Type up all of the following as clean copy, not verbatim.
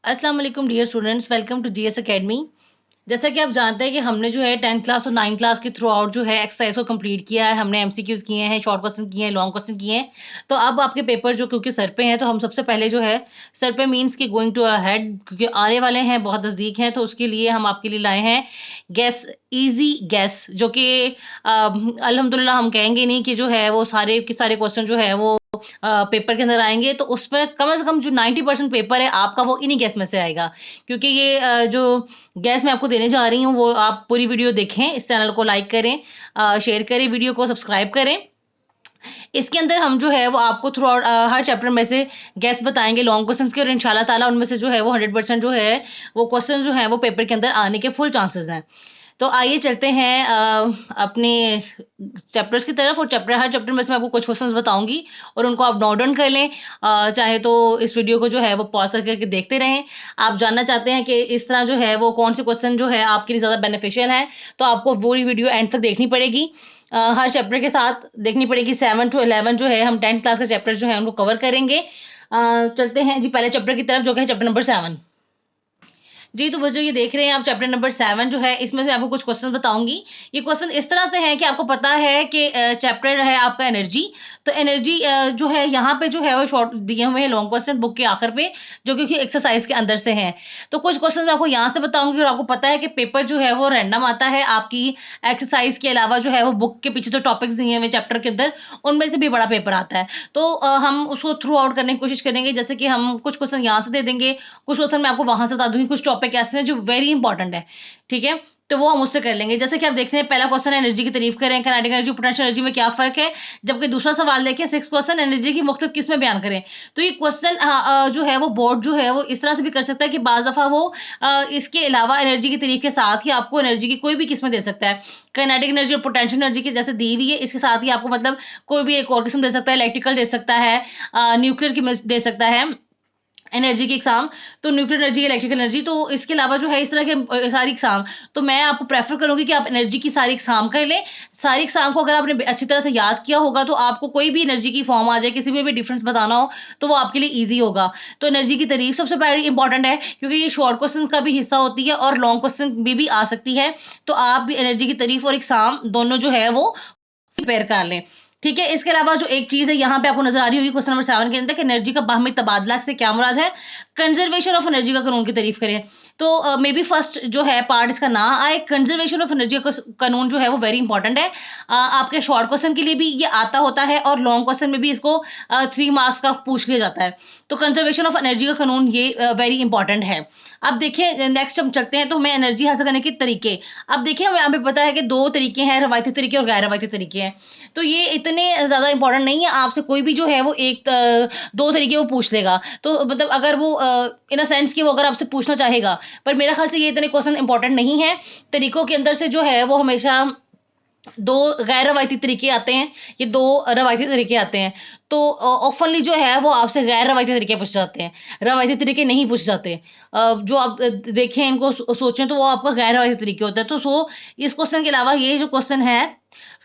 अस्सलाम वालेकुम dear students, welcome to GS academy. जैसा कि आप जानते हैं कि हमने जो है 10th क्लास और 9th क्लास के थ्रू आउट जो है एक्सरसाइज को कंप्लीट किया है। हमने एमसीक्यूज किए हैं, शॉर्ट क्वेश्चन किए हैं, लॉन्ग क्वेश्चन किए हैं। तो अब आपके पेपर जो क्योंकि सर पे हैं, तो हम सबसे पहले जो है सर पे मींस कि गोइंग टू अहेड क्योंकि आने वाले हैं, बहुत नज़दीक हैं, तो उसके लिए हम आपके लिए लाए हैं गैस, इजी गैस, जो कि अल्हम्दुलिल्लाह हम कहेंगे नहीं कि जो है वो सारे के सारे क्वेश्चन जो है वो पेपर के अंदर आएंगे। तो उसमें कम से कम जो 90% पेपर है आपका वो इन्हीं गैस में से आएगा। क्योंकि ये जो गैस मैं आपको देने जा रही हूँ वो आप पूरी वीडियो देखें, इस चैनल को लाइक करें, शेयर करें, वीडियो को सब्सक्राइब करें। इसके अंदर हम जो है वो आपको थ्रू आउट हर चैप्टर में से गैस बताएंगे लॉन्ग क्वेश्चंस के, और इंशाल्लाह ताला उनमें से जो है वो 100% जो है वो क्वेश्चन जो है वो पेपर के अंदर आने के फुल चांसेस हैं। तो आइए चलते हैं अपने चैप्टर्स की तरफ, और हर चैप्टर में से मैं आपको कुछ क्वेश्चंस बताऊंगी और उनको आप नोट डाउन कर लें। चाहे तो इस वीडियो को जो है वो पॉज करके देखते रहें। आप जानना चाहते हैं कि इस तरह जो है वो कौन से क्वेश्चन जो है आपके लिए ज़्यादा बेनिफिशियल है, तो आपको पूरी वीडियो एंड तक देखनी पड़ेगी। हर चैप्टर के साथ देखनी पड़ेगी। 7 to 11 जो है हम 10th क्लास के चैप्टर जो है उनको कवर करेंगे। चलते हैं जी पहले चैप्टर की तरफ, जो कि है चैप्टर नंबर 7। जी, तो बच्चों ये देख रहे हैं आप चैप्टर नंबर 7 जो है, इसमें से आपको कुछ क्वेश्चन बताऊंगी। ये क्वेश्चन इस तरह से है कि आपको पता है कि चैप्टर है आपका एनर्जी। तो एनर्जी जो है यहाँ पे जो है वो शॉर्ट दिए हुए हैं लॉन्ग क्वेश्चन बुक के आखिर पे, जो कि एक्सरसाइज के अंदर से हैं। तो कुछ क्वेश्चन मैं आपको यहाँ से बताऊंगी, और आपको पता है कि पेपर जो है वो रैंडम आता है आपकी एक्सरसाइज के अलावा जो है वो बुक के पीछे जो टॉपिक्स दिए हुए चैप्टर के अंदर उनमें से भी बड़ा पेपर आता है। तो हम उसको थ्रू आउट करने की कोशिश करेंगे। जैसे कि हम कुछ क्वेश्चन यहाँ से दे देंगे, कुछ क्वेश्चन मैं आपको वहां से बता दूंगी, कुछ टॉपिक ऐसे हैं जो वेरी इंपॉर्टेंट है। ठीक है, तो वो हम उससे कर लेंगे। जैसे कि आप देखते हैं पहला क्वेश्चन है एनर्जी की तारीफ करें, काइनेटिक एनर्जी पोटेंशियल एनर्जी में क्या फर्क है। जबकि दूसरा सवाल देखिए 6 क्वेश्चन एनर्जी की मुख्तलिफ किस्में बयान करें। तो ये क्वेश्चन जो है वो बोर्ड जो है वो इस तरह से भी कर सकता है कि बाज दफा वो इसके अलावा एनर्जी की तारीफ के साथ ही आपको एनर्जी की कोई भी किस्में दे सकता है। काइनेटिक एनर्जी और पोटेंशियल एनर्जी की जैसे दी हुई है, इसके साथ ही आपको मतलब कोई भी एक और किस्म दे सकता है, इलेक्ट्रिकल दे सकता है, न्यूक्लियर की दे सकता है एनर्जी की एग्जाम। तो न्यूक्लियर एनर्जी, इलेक्ट्रिकल एनर्जी, तो इसके अलावा जो है इस तरह के सारी एग्जाम, तो मैं आपको प्रेफर करूंगी कि आप एनर्जी की सारी एग्जाम कर लें। सारी एग्जाम को अगर आपने अच्छी तरह से याद किया होगा तो आपको कोई भी एनर्जी की फॉर्म आ जाए, किसी में भी डिफरेंस बताना हो तो वो आपके लिए ईजी होगा। तो एनर्जी की तारीफ सबसे पहले इंपॉर्टेंट है, क्योंकि ये शॉर्ट क्वेश्चन का भी हिस्सा होती है और लॉन्ग क्वेश्चन भी आ सकती है। तो आप भी एनर्जी की तारीफ और एग्जाम दोनों जो है वो प्रिपेयर कर लें। ठीक है, इसके अलावा जो एक चीज है यहाँ पे आपको नजर आ रही होगी क्वेश्चन नंबर 7 के अंदर कि एनर्जी का बाहमी तबादला से क्या मुराद है। कंजर्वेशन ऑफ एनर्जी का कानून की तारीफ करें। तो मे बी फर्स्ट जो है पार्ट इसका ना आए। कंजर्वेशन ऑफ एनर्जी का कानून जो है वो वेरी इंपॉर्टेंट है। आपके शॉर्ट क्वेश्चन के लिए भी ये आता होता है और लॉन्ग क्वेश्चन में भी इसको 3 मार्क्स का पूछ लिया जाता है। तो कंजर्वेशन ऑफ एनर्जी का कानून ये वेरी इंपॉर्टेंट है। अब देखिए नेक्स्ट हम चलते हैं, तो हमें एनर्जी हासिल करने के तरीके। अब देखिए हमें हमें पता है कि 2 तरीके हैं, रवायती तरीके और गैर रवायती तरीके हैं। तो ये इतने ज़्यादा इंपॉर्टेंट नहीं है, आपसे कोई भी जो है वो 2 तरीके वो पूछ लेगा। तो मतलब अगर वो इन अ सेंस कि वो अगर आपसे पूछना चाहेगा, पर मेरा ख्याल से ये इतने क्वेश्चन इंपॉर्टेंट नहीं है। तरीकों के अंदर से जो है वो हमेशा 2 गैर रवायती तरीके आते हैं, ये 2 रवायती तरीके आते हैं। तो ऑफनली जो है वो आपसे गैर रवायती तरीके पूछे जाते हैं, रवायती तरीके नहीं पूछे जाते। जो आप देखें इनको सोचें तो वो आपका गैर रवायती तरीके होता है। तो इस क्वेश्चन के अलावा ये जो क्वेश्चन है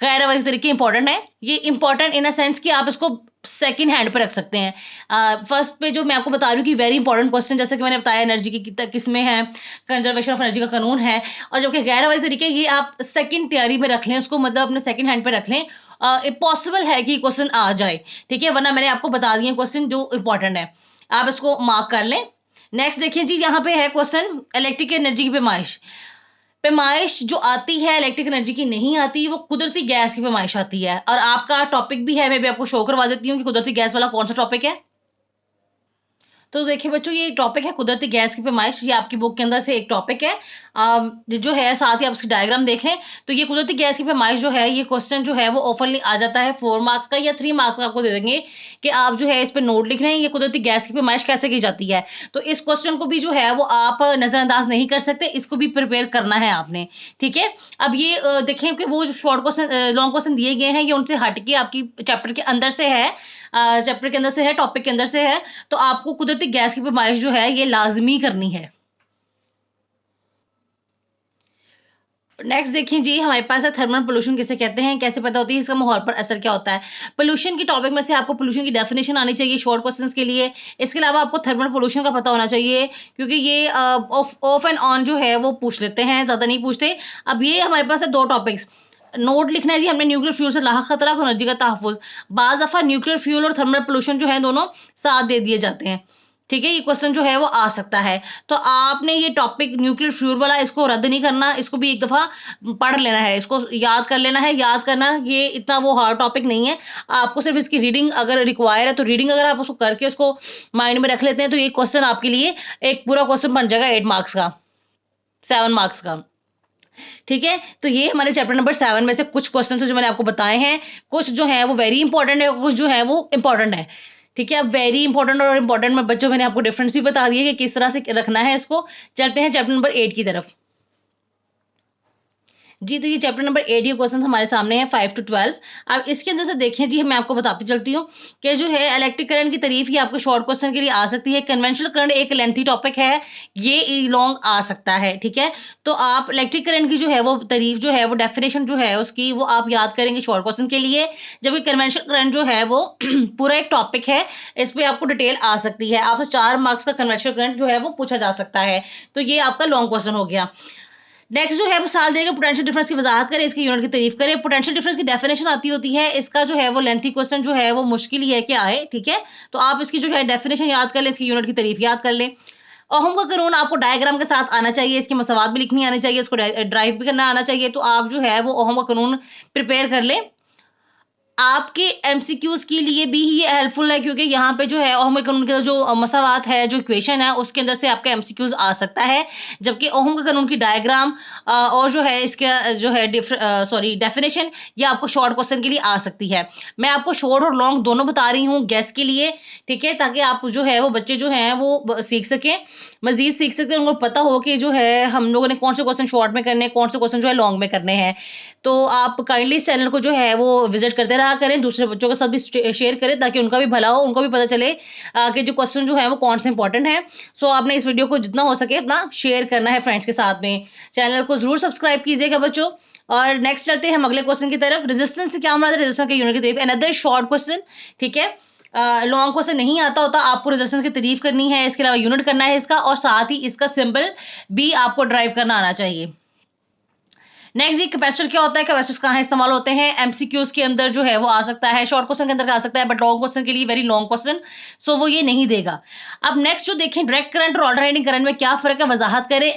गैर रवायती तरीके इंपॉर्टेंट है। ये इंपॉर्टेंट इन अ सेंस कि आप इसको सेकंड हैंड पे रख सकते हैं। फर्स्ट पे जो मैं आपको बता रही हूँ कि वेरी इंपॉर्टेंट क्वेश्चन, जैसे कि मैंने बताया एनर्जी की किस्में हैं, कंजर्वेशन ऑफ एनर्जी का कानून है, और जबकि गैर वाले तरीके ये आप सेकंड तैयारी में रख लें, उसको मतलब अपने सेकंड हैंड पे रख लें। पॉसिबल है कि क्वेश्चन आ जाए, ठीक है, वरना मैंने आपको बता दिए क्वेश्चन जो इंपॉर्टेंट है, आप इसको मार्क कर लें। नेक्स्ट देखिए जी, यहाँ पे है क्वेश्चन इलेक्ट्रिक एनर्जी की पैमाइश। पैमाइश जो आती है इलेक्ट्रिक एनर्जी की नहीं आती, वो कुदरती गैस की पैमाइश आती है। और आपका टॉपिक भी है, मैं भी आपको शो करवा देती हूँ कि कुदरती गैस वाला कौन सा टॉपिक है। तो देखिए बच्चों, ये टॉपिक है कुदरती गैस की पैमाइश। ये आपकी बुक के अंदर से एक टॉपिक है। जो है साथ ही आप इसकी डायग्राम देख लें। तो ये कुदरती गैस की पैमाइश जो है, ये क्वेश्चन जो है वो ऑफरली आ जाता है 4 मार्क्स का या 3 मार्क्स का आपको दे देंगे कि आप जो है इस पर नोट लिख रहे हैं ये कुदरती गैस की पैमाइश कैसे की जाती है। तो इस क्वेश्चन को भी जो है वो आप नजरअंदाज नहीं कर सकते, इसको भी प्रिपेयर करना है आपने। ठीक है, अब ये देखें कि वो जो शॉर्ट क्वेश्चन लॉन्ग क्वेश्चन दिए गए हैं ये उनसे हटके आपकी चैप्टर के अंदर से है, चैप्टर के अंदर से है, टॉपिक के अंदर से है। तो आपको कुदरती गैस की पैमाइश जो है ये लाजमी करनी है। नेक्स्ट देखिए जी, हमारे पास है थर्मल पोल्यूशन किसे कहते हैं, कैसे पता होती है, इसका माहौल पर असर क्या होता है। पोल्यूशन की टॉपिक में से आपको पोल्यूशन की डेफिनेशन आनी चाहिए शॉर्ट क्वेश्चंस के लिए। इसके अलावा आपको थर्मल पोल्यूशन का पता होना चाहिए, क्योंकि ये ऑफ ऑफ एंड ऑन जो है वो पूछ लेते हैं, ज़्यादा नहीं पूछते। अब ये हमारे पास है 2 टॉपिक्स। नोट लिखना है जी हमने, न्यूक्लियर फ्यूल से लाख खतरा तो एनर्जी का तहफ़्फ़ुज़। बाज़ दफ़ा न्यूक्लियर फ्यूल और थर्मल पोल्यूशन जो है दोनों साथ दे दिए जाते हैं। ठीक है, ये क्वेश्चन जो है वो आ सकता है। तो आपने ये टॉपिक न्यूक्लियर फ्यूल वाला इसको रद्द नहीं करना, इसको भी एक दफ़ा पढ़ लेना है, इसको याद कर लेना है। याद करना ये इतना वो हार्ड टॉपिक नहीं है। आपको सिर्फ़ इसकी रीडिंग अगर रिक्वायर है, तो रीडिंग अगर आप उसको करके उसको माइंड में रख लेते हैं, तो ये क्वेश्चन आपके लिए एक पूरा क्वेश्चन बन जाएगा 8 मार्क्स का, 7 मार्क्स का। ठीक है? तो ये हमारे चैप्टर नंबर 7 में से कुछ क्वेश्चन हैं जो मैंने आपको बताए हैं। कुछ जो हैं वो वेरी इंपॉर्टेंट है, कुछ जो है वो इम्पोर्टेंट है। ठीक है? अब वेरी इंपॉर्टेंट और इम्पोर्टेंट में बच्चों मैंने आपको डिफरेंस भी बता दिए कि किस तरह से रखना है इसको। चलते हैं चैप्टर नंबर 8 की तरफ। जी, तो ये चैप्टर नंबर 8 के क्वेश्चन हमारे सामने हैं 5 टू 12। अब इसके अंदर से देखें जी, मैं आपको बताती चलती हूँ कि जो है इलेक्ट्रिक करंट की तारीफ ये आपके शॉर्ट क्वेश्चन के लिए आ सकती है। कन्वेंशनल करंट एक लेंथी टॉपिक है, ये लॉन्ग आ सकता है। ठीक है? तो आप इलेक्ट्रिक करंट की जो है वो तारीफ जो है वो डेफिनेशन जो है उसकी वो आप याद करेंगे शॉर्ट क्वेश्चन के लिए। जबकि कन्वेंशनल करंट जो है वो पूरा एक टॉपिक है, इस पे आपको डिटेल आ सकती है। आपसे 4 मार्क्स का कन्वेंशनल करंट जो है वो पूछा जा सकता है। तो ये आपका लॉन्ग क्वेश्चन हो गया। नेक्स्ट जो है वो साल देगा पोटेंशियल डिफरेंस की वजाहत करें, इसकी यूनिट की तारीफ करें। पोटेंशियल डिफरेंस की डेफिनेशन आती होती है, इसका जो है वो लेंथी क्वेश्चन जो है वो मुश्किल ही है कि आए। ठीक है? तो आप इसकी जो है डेफिनेशन याद कर लें, इसकी यूनिट की तारीफ याद कर लें। ओहम का कानून आपको डायग्राम के साथ आना चाहिए, इसकी मसवात भी लिखनी आनी चाहिए, उसको ड्राइव भी करना आना चाहिए। तो आप जो है वो ओहम का कानून प्रिपेयर कर लें। आपके एमसीक्यूज़ के लिए भी ये हेल्पफुल है, क्योंकि यहाँ पे जो है ओहम के कानून का जो मसावात है, जो इक्वेशन है, उसके अंदर से आपका एमसीक्यूज़ आ सकता है। जबकि ओहम के कानून की डायग्राम और जो है इसका जो है डेफिनेशन, ये आपको शॉर्ट क्वेश्चन के लिए आ सकती है। मैं आपको शॉर्ट और लॉन्ग दोनों बता रही हूँ गेस के लिए, ठीक है? ताकि आप जो है वो बच्चे जो हैं वो सीख सकें, मज़ीद सीख सकें, उनको पता हो कि जो है हम लोगों ने कौन से क्वेश्चन शॉर्ट में करने हैं, कौन से क्वेश्चन जो है लॉन्ग में करने हैं। तो आप काइंडली इस चैनल को जो है वो विज़िट करते रहा करें, दूसरे बच्चों के साथ भी शेयर करें, ताकि उनका भी भला हो, उनको भी पता चले कि जो क्वेश्चन जो है वो कौन से इंपॉर्टेंट हैं। सो आपने इस वीडियो को जितना हो सके उतना शेयर करना है फ्रेंड्स के साथ में। चैनल को ज़रूर सब्सक्राइब कीजिएगा बच्चों। और नेक्स्ट चलते हैं हम अगले क्वेश्चन की तरफ। रेजिस्टेंस से क्या मतलब, रेजिस्टेंस के यूनिट की तरफ अनदर शॉर्ट क्वेश्चन। ठीक है? लॉन्ग क्वेश्चन नहीं आता होता, आपको रेजिस्टेंस की तारीफ करनी है, इसके अलावा यूनिट करना है इसका, और साथ ही इसका सिंबल भी आपको ड्राइव करना आना चाहिए। नेक्स्ट जी, कैपेसिटर क्या होता है, कैपेसिटर्स कहाँ इस्तेमाल होते हैं, एमसीक्यूज के अंदर जो है वो आ सकता है, शॉर्ट क्वेश्चन के अंदर आ सकता है, बट लॉन्ग क्वेश्चन के लिए वेरी लॉन्ग क्वेश्चन, सो वो ये नहीं देगा। अब नेक्स्ट जो देखें, डायरेक्ट करंट और अल्टरनेटिंग करंट में क्या फर्क है, वजाहत करें।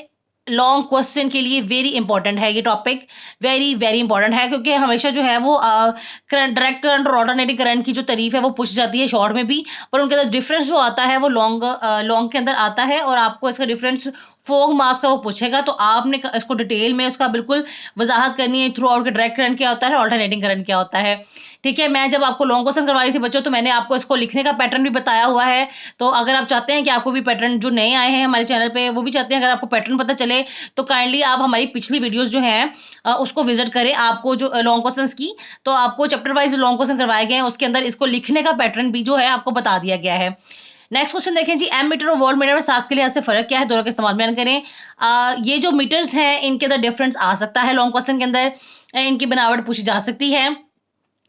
लॉन्ग क्वेश्चन के लिए वेरी इंपॉर्टेंट है ये टॉपिक, वेरी वेरी इंपॉर्टेंट है, क्योंकि हमेशा जो है वो करंट, डायरेक्ट करंट और ऑल्टरनेटिंग करंट की जो तारीफ है वो पूछ जाती है शॉर्ट में भी, पर उनके अंदर डिफरेंस जो आता है वो लॉन्ग के अंदर आता है, और आपको इसका डिफरेंस 4 मार्क्स का वो पूछेगा। तो आपने इसको डिटेल में उसका बिल्कुल वजाहत करनी है थ्रू आउट के डायरेक्ट करंट क्या होता है, ऑल्टरनेटिंग करंट क्या होता है। ठीक है? मैं जब आपको लॉन्ग क्वेश्चन करवा रही थी बच्चों, तो मैंने आपको इसको लिखने का पैटर्न भी बताया हुआ है। तो अगर आप चाहते हैं कि आपको भी पैटर्न, जो नए आए हैं हमारे चैनल पे वो भी चाहते हैं अगर आपको पैटर्न पता चले, तो काइंडली आप हमारी पिछली वीडियोस जो हैं उसको विजिट करें। आपको जो लॉन्ग क्वेश्चंस की, तो आपको चैप्टर वाइज लॉन्ग क्वेश्चन करवाए गए हैं, उसके अंदर इसको लिखने का पैटर्न भी जो है आपको बता दिया गया है। नेक्स्ट क्वेश्चन देखें जी, एम मीटर और वोल्ट मीटर में साख के लिहाज से फर्क क्या है, दोनों का इस्तेमाल बयान करें। ये जो मीटर्स हैं इनके अंदर डिफरेंस आ सकता है लॉन्ग क्वेश्चन के अंदर, इनकी बनावट पूछी जा सकती है।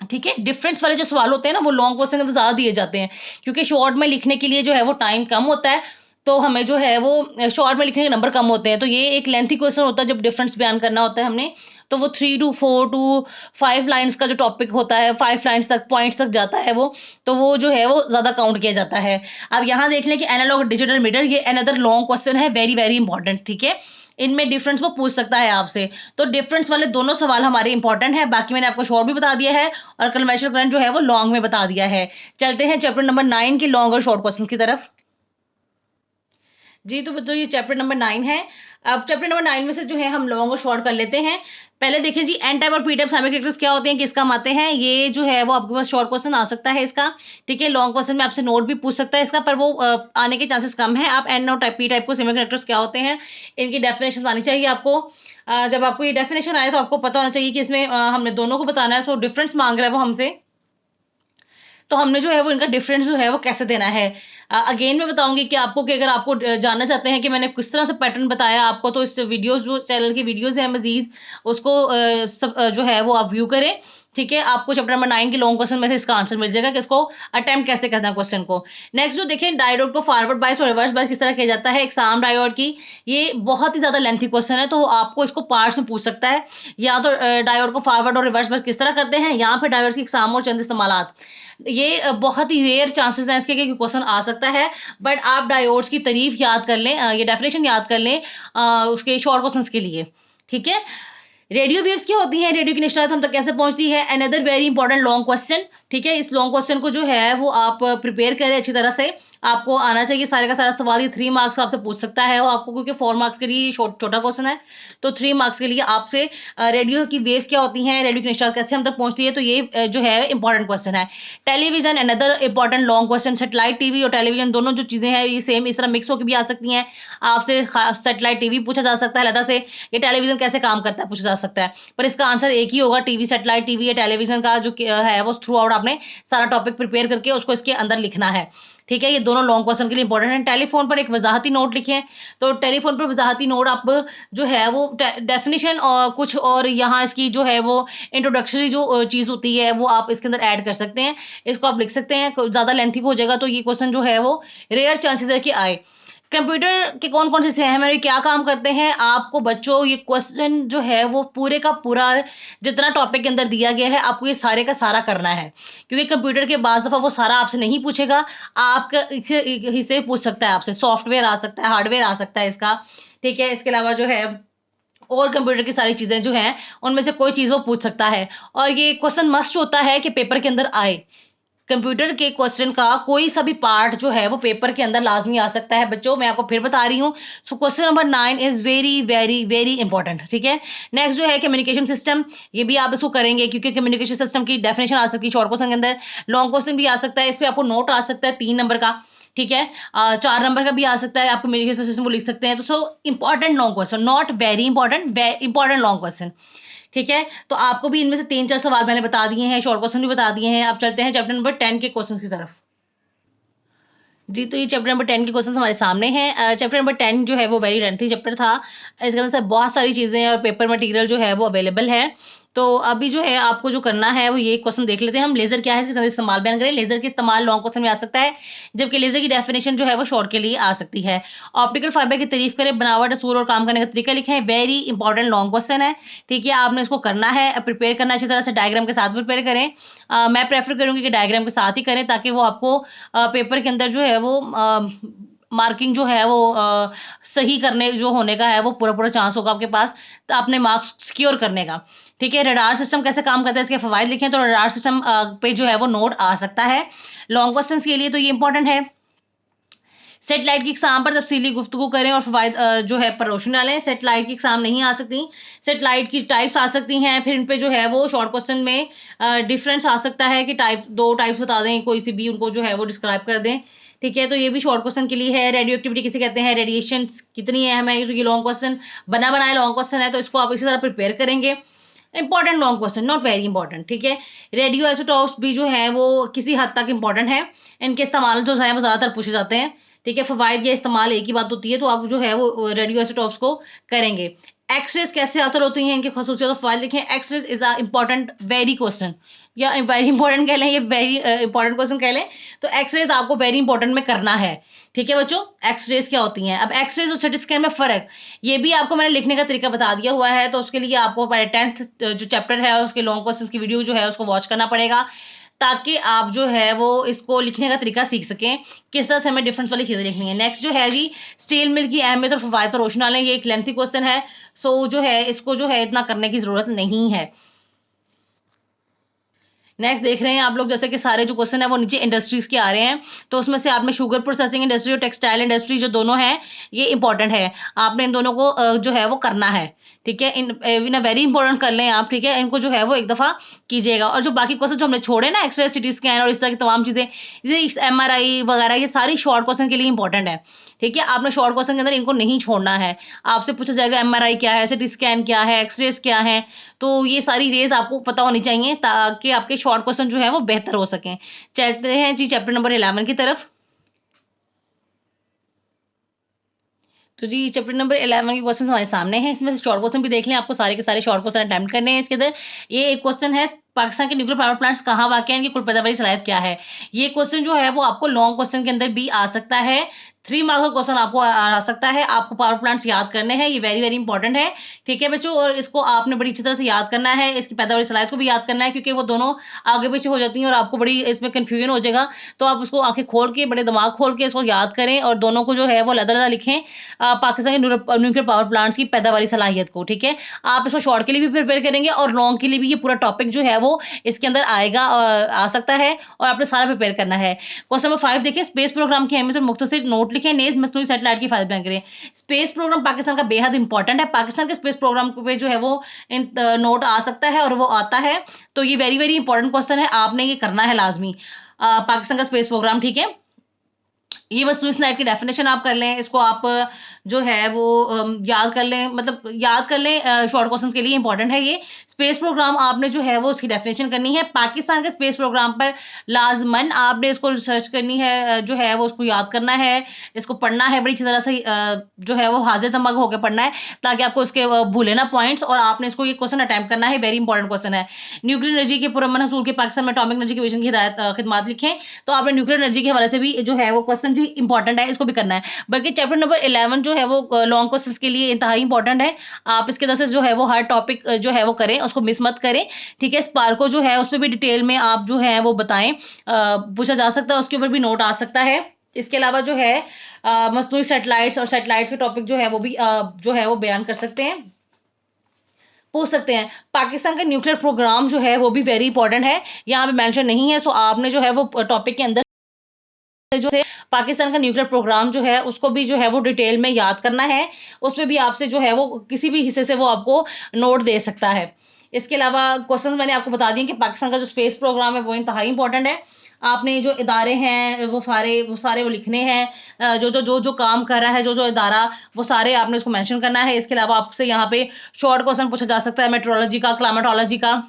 ठीक है? डिफरेंस वाले जो सवाल होते हैं ना वो लॉन्ग क्वेश्चन के अंदर ज़्यादा दिए जाते हैं, क्योंकि शॉर्ट में लिखने के लिए जो है वो टाइम कम होता है, तो हमें जो है वो शॉर्ट में लिखने के नंबर कम होते हैं। तो ये एक लेंथी क्वेश्चन होता है, जब डिफरेंस बयान करना होता है हमने, तो वो 3 टू 4 टू 5 लाइन्स का जो टॉपिक होता है, 5 लाइन्स तक, पॉइंट्स तक जाता है वो, तो वो जो है वो ज़्यादा काउंट किया जाता है। अब यहाँ देख लें कि एनालॉग डिजिटल मीटर, ये अनदर लॉन्ग क्वेश्चन है, वेरी वेरी इंपॉर्टेंट। ठीक है? इनमें डिफरेंस वो पूछ सकता है आपसे, तो डिफरेंस वाले दोनों सवाल हमारे इंपॉर्टेंट है। बाकी मैंने आपको शॉर्ट भी बता दिया है, और कन्वेंशनल करंट जो है वो लॉन्ग में बता दिया है। चलते हैं चैप्टर नंबर 9 के लॉन्ग और शॉर्ट क्वेश्चन की तरफ। जी, तो बच्चों ये चैप्टर नंबर 9 है। अब चैप्टर नंबर 9 में से जो है हम लॉन्ग और शॉर्ट कर लेते हैं। पहले देखें जी, एन टाइप और पी टाइप साइमेट्रिक कैरेक्टर्स क्या होते हैं, किस काम आते हैं। ये जो है वो आपके पास शॉर्ट क्वेश्चन आ सकता है इसका। ठीक है? लॉन्ग क्वेश्चन में आपसे नोट भी पूछ सकता है इसका, पर वो आने के चांसेस कम है। आप एन और टाइप पी टाइप को साइमेट्रिक कैरेक्टर्स क्या होते हैं, इनकी डेफिनेशन आनी चाहिए आपको। जब आपको ये डेफिनेशन आए तो आपको पता होना चाहिए कि इसमें हमने दोनों को बताना है। सो डिफरेंस मांग रहा है वो हमसे, तो हमने जो है वो इनका डिफरेंस जो है वो कैसे देना है। अगेन मैं बताऊंगी कि आपको, कि अगर आपको जानना चाहते हैं कि मैंने किस तरह से पैटर्न बताया आपको, तो इस वीडियोस, जो चैनल की वीडियोस है मजीद, उसको जो है वो आप व्यू करें। ठीक है, आपको चैप्टर नंबर 9 के लॉन्ग क्वेश्चन में से इसका आंसर मिल जाएगा कि इसको अटेम्प्ट कैसे करना है क्वेश्चन को। नेक्स्ट जो देखें, डायोड को फॉरवर्ड बायस और रिवर्स बायस किस तरह किया जाता है एग्जाम डायोड की। ये बहुत ही ज्यादा लेंथी क्वेश्चन है, तो आपको इसको पार्ट्स में पूछ सकता है। या तो डायोड को फॉरवर्ड और रिवर्स बायस किस तरह करते हैं, या फिर डायोड की एग्जाम और चंद इस्तेमालात। ये बहुत ही रेयर चांसेस हैं इसके कि क्वेश्चन आ सकता है, बट आप डायोड्स की तारीफ याद कर लें, ये डेफिनेशन याद कर लें उसके शॉर्ट क्वेश्चंस के लिए। ठीक है, रेडियो वेव्स क्या होती हैं, रेडियो की निष्ठा हम तक कैसे पहुंचती है, another very important long question. ठीक है, इस लॉन्ग क्वेश्चन को जो है वो आप प्रिपेयर करें अच्छी तरह से, आपको आना चाहिए सारे का सारा सवाल। ये 3 मार्क्स आपसे पूछ सकता है वो आपको, क्योंकि 4 मार्क्स के लिए छोटा क्वेश्चन है, तो 3 मार्क्स के लिए आपसे रेडियो की वेव्स क्या होती हैं, रेडियो की निष्ठा कैसे हम तक पहुंचती है, तो ये जो है इंपॉर्टेंट क्वेश्चन है। Television another important long question. Satellite TV और टेलीविजन दोनों जो चीजें हैं ये सेम इस तरह मिक्स होकर भी आ सकती हैं। आपसे सेटेलाइट टीवी पूछा जा सकता है अलग से, ये टेलीविजन कैसे काम करता है पूछा जा सकता है, पर इसका आंसर एक ही होगा, टीवी, सेटेलाइट टीवी या टेलीविजन का जो है वो थ्रू आउट आपने सारा टॉपिक प्रिपेयर करके उसको इसके अंदर लिखना है। ठीक है, ये दोनों लॉन्ग क्वेश्चन के लिए इंपॉर्टेंट है। टेलीफोन पर एक वजाहती नोट लिखें, तो टेलीफोन पर वजाहती नोट आप जो है वो डेफिनेशन और कुछ और यहाँ इसकी जो है वो इंट्रोडक्टरी जो चीज होती है वो आप इसके अंदर ऐड कर सकते हैं, इसको आप लिख सकते हैं। ज्यादा लेंथी हो जाएगा तो ये क्वेश्चन जो है वो रेयर चांसेस है कि आए। कंप्यूटर के कौन कौन से हैं, हमारे क्या काम करते हैं, आपको बच्चों ये क्वेश्चन जो है वो पूरे का पूरा जितना टॉपिक के अंदर दिया गया है आपको ये सारे का सारा करना है, क्योंकि कंप्यूटर के बाद दफा वो सारा आपसे नहीं पूछेगा, आपका हिस्से पूछ सकता है आपसे, सॉफ्टवेयर आ सकता है, हार्डवेयर आ सकता है इसका। ठीक है, इसके अलावा जो है और कंप्यूटर की सारी चीजें जो हैं उनमें से कोई चीज वो पूछ सकता है, और ये क्वेश्चन मस्ट होता है कि पेपर के अंदर आए। कंप्यूटर के क्वेश्चन का कोई सा भी पार्ट जो है वो पेपर के अंदर लाजमी आ सकता है बच्चों, मैं आपको फिर बता रही हूँ। So question number 9 is very very very important. ठीक है, नेक्स्ट जो है कम्युनिकेशन सिस्टम, ये भी आप इसको करेंगे क्योंकि कम्युनिकेशन सिस्टम की डेफिनेशन आ सकती है शॉर्ट क्वेश्चन के अंदर, लॉन्ग क्वेश्चन भी आ सकता है, इस पर आपको नोट आ सकता है 3 नंबर का। ठीक है, 4 नंबर का भी आ सकता है, आप कम्युनिकेशन सिस्टम को लिख सकते हैं। तो so important long question, not very important, important long question. ठीक है, तो आपको भी इनमें से 3-4 सवाल मैंने बता दिए हैं, शॉर्ट क्वेश्चन भी बता दिए हैं। अब चलते हैं चैप्टर नंबर 10 के क्वेश्चन की तरफ। जी, तो ये चैप्टर नंबर 10 के क्वेश्चन हमारे सामने हैं। चैप्टर नंबर 10 जो है वो वेरी लेंथी चैप्टर था, इसके अंदर से बहुत सारी चीजें और पेपर मटेरियल जो है वो अवेलेबल है। तो अभी जो है आपको जो करना है वो ये क्वेश्चन देख लेते हैं हम। लेजर क्या है, इसके इस्तेमाल बयान करें। लेजर के इस्तेमाल लॉन्ग क्वेश्चन में आ सकता है, जबकि लेजर की डेफिनेशन जो है वो शॉर्ट के लिए आ सकती है। ऑप्टिकल फाइबर की तारीफ करें, बनावट, असूल और काम करने का तरीका लिखें। वेरी इंपॉर्टेंट लॉन्ग क्वेश्चन है। ठीक है, आपने इसको करना है, प्रिपेयर करना अच्छी तरह से, डायग्राम के साथ प्रिपेयर करें। मैं प्रेफर करूंगी कि डायग्राम के साथ ही करें, ताकि वो आपको पेपर के अंदर जो है वो मार्किंग जो है वो सही करने जो होने का है वो पूरा पूरा चांस होगा आपके पास, तो अपने मार्क्स सिक्योर करने का। ठीक है, रडार सिस्टम कैसे काम करता है, इसके फवायद लिखें। तो रडार सिस्टम पे जो है वो नोट आ सकता है लॉन्ग क्वेश्चन के लिए, तो ये इंपॉर्टेंट है। सेटेलाइट की एग्जाम पर तफसीली गुफ्तगू करें और फवायद जो है पर रोशनी डालें। सेटेलाइट की एग्जाम नहीं आ सकती, सेटेलाइट की टाइप्स आ सकती हैं, फिर इन पे जो है वो शॉर्ट क्वेश्चन में डिफरेंस आ सकता है कि दो टाइप्स बता दें, कोई सी भी उनको जो है वो डिस्क्राइब कर दें। ठीक है, तो ये भी शॉर्ट क्वेश्चन के लिए है। रेडियो एक्टिविटी किसे कहते हैं, रेडिएशन कितनी है हमें, ये लॉन्ग क्वेश्चन बना बनाया लॉन्ग क्वेश्चन है, तो इसको आप इसी तरह प्रिपेयर करेंगे। Important long question, not very important. ठीक है, रेडियो आइसोटॉप्स भी जो है वो किसी हद तक इंपॉर्टेंट है, इनके इस्तेमाल जो है वो ज्यादातर पूछे जाते हैं। ठीक है, फवायद या इस्तेमाल एक ही बात होती है, तो आप जो है वो रेडियो आइसोटॉप्स को करेंगे। एक्सरेज कैसे हासिल होती हैं, इनके खसूसियत और फवायद लिखें। X-rays is a important very question, या वेरी इंपॉर्टेंट कह लें, ये वेरी इंपॉर्टेंट क्वेश्चन कह लें। तो एक्सरेज आपको वेरी इंपॉर्टेंट में करना है। ठीक है बच्चों, एक्सरेज क्या होती हैं। अब एक्सरेज और सिटी स्कैन में फर्क, ये भी आपको मैंने लिखने का तरीका बता दिया हुआ है, तो उसके लिए आपको 10th जो चैप्टर है उसके लॉन्ग क्वेश्चन की वीडियो जो है उसको वॉच करना पड़ेगा, ताकि आप जो है वो इसको लिखने का तरीका सीख सकें, किस तरह से हमें डिफरेंस वाली चीजें लिखनी है। नेक्स्ट जो है जी, स्टील मिल की अहमियत और फवायद पर रोशनी डालें। ये एक लेंथी क्वेश्चन है, सो जो है इसको जो है इतना करने की जरूरत नहीं है। नेक्स्ट देख रहे हैं आप लोग, जैसे कि सारे जो क्वेश्चन है वो नीचे इंडस्ट्रीज के आ रहे हैं, तो उसमें से आपने शुगर प्रोसेसिंग इंडस्ट्री और टेक्सटाइल इंडस्ट्री जो दोनों हैं ये इंपॉर्टेंट है, आपने इन दोनों को जो है वो करना है। ठीक है, इन वेरी इंपॉर्टेंट कर लें आप। ठीक है, इनको जो है वो एक दफा कीजिएगा, और जो बाकी क्वेश्चन जो हमने छोड़े ना, एक्सरे, सिटी स्कैन और इस तरह की तमाम चीजें, जैसे MRI वगैरह, ये सारी शॉर्ट क्वेश्चन के लिए इंपॉर्टेंट है। ठीक है, आपने शॉर्ट क्वेश्चन के अंदर इनको नहीं छोड़ना है। आपसे पूछा जाएगा MRI क्या है, सिटी स्कैन क्या है, एक्सरेज क्या है, तो ये सारी रेज आपको पता होनी चाहिए, ताकि आपके शॉर्ट क्वेश्चन जो है वो बेहतर हो सकें। चलते हैं जी चैप्टर नंबर 11 की तरफ। तो जी चैप्टर नंबर 11 के क्वेश्चन हमारे सामने हैं। इसमें से शॉर्ट क्वेश्चन भी देख लें, आपको सारे के सारे शॉर्ट क्वेश्चन अटेम्प्ट करने हैं। इसके अंदर ये एक क्वेश्चन है, पाकिस्तान के न्यूक्लियर पावर प्लांट्स कहाँ वाक़ हैं, इनकी कुल पैदावारी सलाहियत क्या है। ये क्वेश्चन जो है वो आपको लॉन्ग क्वेश्चन के अंदर भी आ सकता है, 3 मार्क्स का क्वेश्चन आपको आ सकता है। आपको पावर प्लांट्स याद करने हैं, ये वेरी वेरी इंपॉर्टेंट है, ठीक है बच्चों। और इसको आपने बड़ी अच्छी तरह से याद करना है, इसकी पैदावारी सलाहियत को भी याद करना है, क्योंकि वो दोनों आगे पीछे हो जाती हैं और आपको बड़ी इसमें कन्फ्यूजन हो जाएगा। तो आप उसको आंखें खोल के, बड़े दिमाग खोल के इसको याद करें और दोनों को जो है वो अलग अलग लिखें, पाकिस्तान के न्यूक्लियर पावर प्लांट्स की पैदावारी सलाहियत को, ठीक है। आप इसको शॉर्ट के लिए भी प्रिपेयर करेंगे और लॉन्ग के लिए भी ये पूरा टॉपिक जो है वो इसके अंदर आएगा, आ सकता है, और आपने सारा प्रिपेयर करना है। क्वेश्चन नंबर 5 देखिए, स्पेस प्रोग्राम की अहमियत और मुख्तसर नोट लिखें, नेज मसनूई सैटेलाइट की फायदे बयान करें। स्पेस प्रोग्राम पाकिस्तान का बेहद इंपॉर्टेंट है, पाकिस्तान के स्पेस प्रोग्राम पे जो है वो नोट आ सकता है और वो आता है। तो ये वेरी वेरी इंपॉर्टेंट क्वेश्चन है, आपने ये करना है लाजमी। पाकिस्तान का स्पेस प्रोग्राम, ठीक है। ये मसनूई सैटेलाइट की डेफिनेशन आप कर लें, इसको आप जो है वो याद कर लें, मतलब याद कर लें, शॉर्ट क्वेश्चंस के लिए इंपॉर्टेंट है ये। स्पेस प्रोग्राम आपने जो है वो उसकी डेफिनेशन करनी है। पाकिस्तान के स्पेस प्रोग्राम पर लाजमन आपने इसको रिसर्च करनी है, जो है वो उसको याद करना है, इसको पढ़ना है बड़ी अच्छी तरह से, जो है वो हाजिर दिमाग होकर पढ़ना है, ताकि आपको उसके भूले ना पॉइंट्स, और आपने इसको ये क्वेश्चन अटेम्प्ट करना है, वेरी इंपॉर्टेंट क्वेश्चन है। न्यूक्लियर एनर्जी के पुरअमन हसूल के पाकिस्तान में एटॉमिक एनर्जी के विजन की हिदायत खिदमात लिखें। तो आपने न्यूक्लियर एनर्जी के हवाले से भी जो है वो क्वेश्चन भी इंपॉर्टेंट है, इसको भी करना है। बल्कि चैप्टर नंबर 11 जो है वो लॉन्ग क्वेश्चन के लिए इंतहाई इंपॉर्टेंट है। आप इसके तरह से जो है वो हर टॉपिक जो है वो करें, उसको मिस मत करें, ठीक है। स्पार्को जो है उस पर भी डिटेल में आप जो है वो बताएं, पूछा जा सकता है, उसके ऊपर भी नोट आ सकता है। इसके अलावा जो है मसनूई सैटेलाइट्स और सैटेलाइट्स के टॉपिक जो है वो भी जो है वो बयान कर सकते हैं, पूछ सकते हैं। पाकिस्तान का न्यूक्लियर प्रोग्राम जो है वो भी वेरी इंपॉर्टेंट है, यहाँ पे मेंशन नहीं है, सो आपने जो है वो टॉपिक के अंदर जो है पाकिस्तान का न्यूक्लियर प्रोग्राम जो है उसको भी जो है वो डिटेल में याद करना है। उसमें भी आपसे जो है वो किसी भी हिस्से से वो आपको नोट दे सकता है। इसके अलावा क्वेश्चंस मैंने आपको बता दिए कि पाकिस्तान का जो स्पेस प्रोग्राम है वो इंतहाई इंपॉर्टेंट है। आपने जो इदारे हैं वो सारे वो लिखने हैं, जो काम कर रहा है, जो इदारा, वो सारे आपने उसको मेंशन करना है। इसके अलावा आपसे यहाँ पे शॉर्ट क्वेश्चन पूछा जा सकता है मेट्रोलॉजी का, क्लाइमेटोलॉजी का।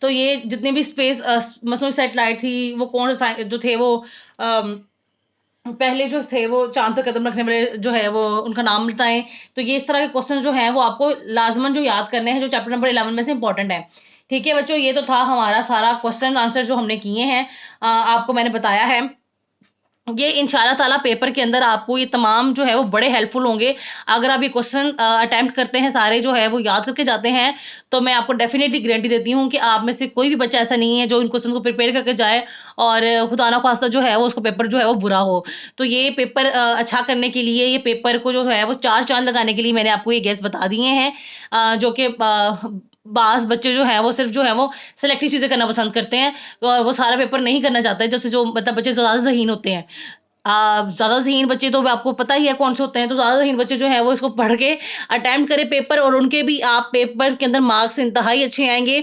तो ये जितने भी स्पेस मसनूई सैटेलाइट थी, वो कौन से जो थे वो पहले जो थे वो चांद पे कदम रखने वाले जो है वो उनका नाम बताएं। तो ये इस तरह के क्वेश्चन जो हैं वो आपको लाजमन जो याद करने हैं, जो चैप्टर नंबर 11 में से इंपॉर्टेंट है, ठीक है बच्चों। ये तो था हमारा सारा क्वेश्चन आंसर जो हमने किए हैं, आपको मैंने बताया है। ये इंशाल्लाह ताला पेपर के अंदर आपको ये तमाम जो है वो बड़े हेल्पफुल होंगे। अगर आप ये क्वेश्चन अटेम्प्ट करते हैं, सारे जो है वो याद करके जाते हैं, तो मैं आपको डेफिनेटली गारंटी देती हूँ कि आप में से कोई भी बच्चा ऐसा नहीं है जो इन क्वेश्चन को प्रिपेयर करके जाए और खुदा ना खास्ता जो है वो उसको पेपर जो है वो बुरा हो। तो ये पेपर अच्छा करने के लिए, ये पेपर को जो है वो 4 चाँद लगाने के लिए मैंने आपको ये गेस बता दिए हैं, जो कि बाज़ बच्चे जो हैं वो सिर्फ जो है वो सेलेक्टिव चीज़ें करना पसंद करते हैं, और वो सारा पेपर नहीं करना चाहते, जैसे जो मतलब बच्चे ज़्यादा ज़हीन होते हैं। ज़्यादा ज़हीन बच्चे तो आपको पता ही है कौन से होते हैं, तो ज़्यादा ज़हीन बच्चे जो हैं वो इसको पढ़ के अटेम्प्ट करें पेपर, और उनके भी आप पेपर के अंदर मार्क्स इंतहाई अच्छे आएँगे।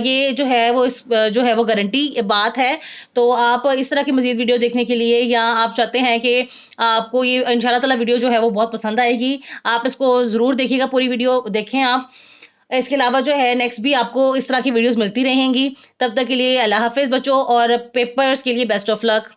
ये जो है वो जो है वो गारंटी बात है। तो आप इस तरह की मज़ीद वीडियो देखने के लिए, या आप चाहते हैं कि आपको ये इंशाल्लाह ताला वीडियो जो है वो बहुत पसंद आएगी, आप इसको ज़रूर देखिएगा, पूरी वीडियो देखें आप। इसके अलावा जो है नेक्स्ट भी आपको इस तरह की वीडियोज़ मिलती रहेंगी। तब तक के लिए अल्लाह हाफ़िज़ बच्चों, और पेपर्स के लिए बेस्ट ऑफ लक।